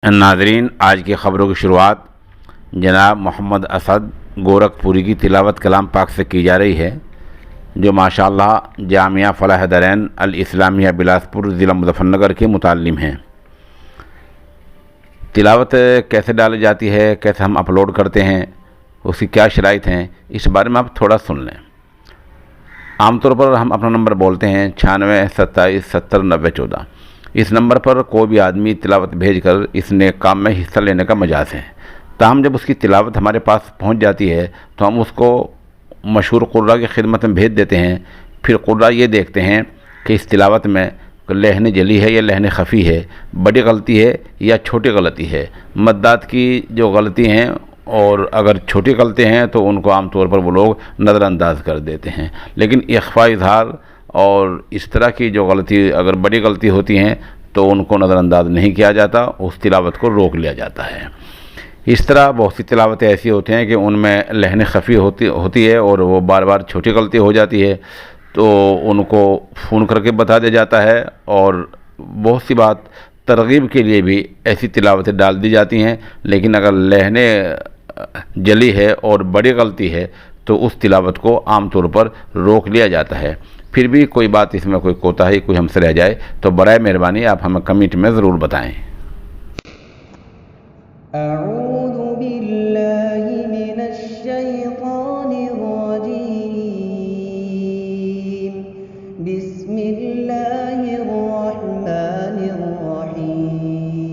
नाज़रीन, आज की ख़बरों की शुरुआत जनाब मोहम्मद असद गोरखपुरी की तिलावत कलाम पाक से की जा रही है, जो माशाअल्लाह जामिया फ़लाह दरैन अल इस्लामिया बिलासपुर ज़िला मुज़फ़्फ़रनगर के मुताल्लिम हैं। तिलावत कैसे डाली जाती है, कैसे हम अपलोड करते हैं, उसकी क्या शराइत हैं, इस बारे में आप थोड़ा सुन लें। आमतौर पर हम अपना नंबर बोलते हैं 96 27 70 90 14। इस नंबर पर कोई भी आदमी तिलावत भेजकर इस नेक काम में हिस्सा लेने का मजाज है। ताहम जब उसकी तिलावत हमारे पास पहुंच जाती है तो हम उसको मशहूर कुर्रा की खिदमत में भेज देते हैं। फिर कुर्रा ये देखते हैं कि इस तिलावत में लहन जली है या लहन खफ़ी है, बड़ी गलती है या छोटी गलती है। मद्दात की जो गलती हैं और अगर छोटी गलती हैं तो उनको आम तौर पर वो लोग नज़रअंदाज कर देते हैं, लेकिन इख्फा इजहार और इस तरह की जो गलती अगर बड़ी गलती होती हैं तो उनको नज़रअंदाज नहीं किया जाता, उस तिलावत को रोक लिया जाता है। इस तरह बहुत सी तिलावतें ऐसी होती हैं कि उनमें लहन खफ़ी होती है और वो बार बार छोटी गलती हो जाती है, तो उनको फ़ोन करके बता दिया जाता है। और बहुत सी बात तरगीब के लिए भी ऐसी तिलावतें डाल दी जाती हैं, लेकिन अगर लहने जली है और बड़ी गलती है तो उस तिलावत को आम तौर पर रोक लिया जाता है। फिर भी कोई बात इसमें कोई कोताही कोई हमसे रह जाए तो बराए मेहरबानी आप हमें कमेंट में ज़रूर बताएं। अऊज़ु बिल्लाहि मिनश शैतानिर रजीम। बिस्मिल्लाहिर रहमानिर रहीम।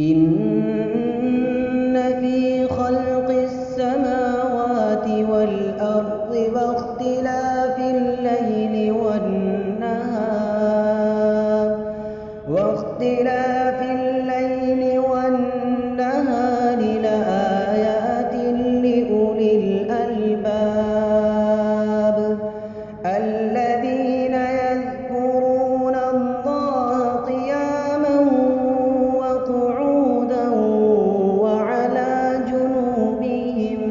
इन्न फी खल्क़िस समावाति वल अर्ज़ि वख्तिलाफिल लैलि वन नहार लआयातिन लिउलिल अलबाब الذين يذكرون الله قياما وقعودا وعلى جنوبهم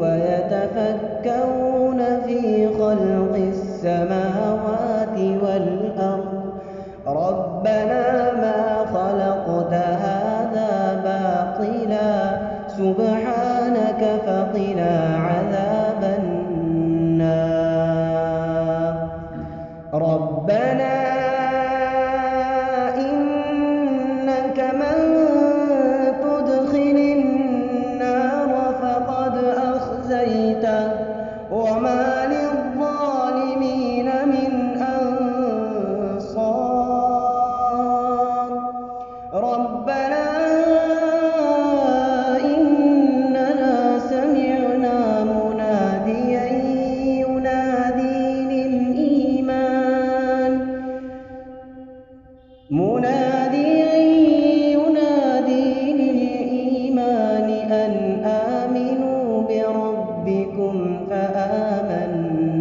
ويتفكرون في خلق السماوات والأرض ربنا ما خلقت هذا باطلا سبحانك فقنا عذاب النار ربنا إنك من تدخل النار فقد أخزيته وما للظالمين من أنصار ربنا إننا سمعنا مناديا ينادي للإيمان أن آمنوا بربكم فآمنا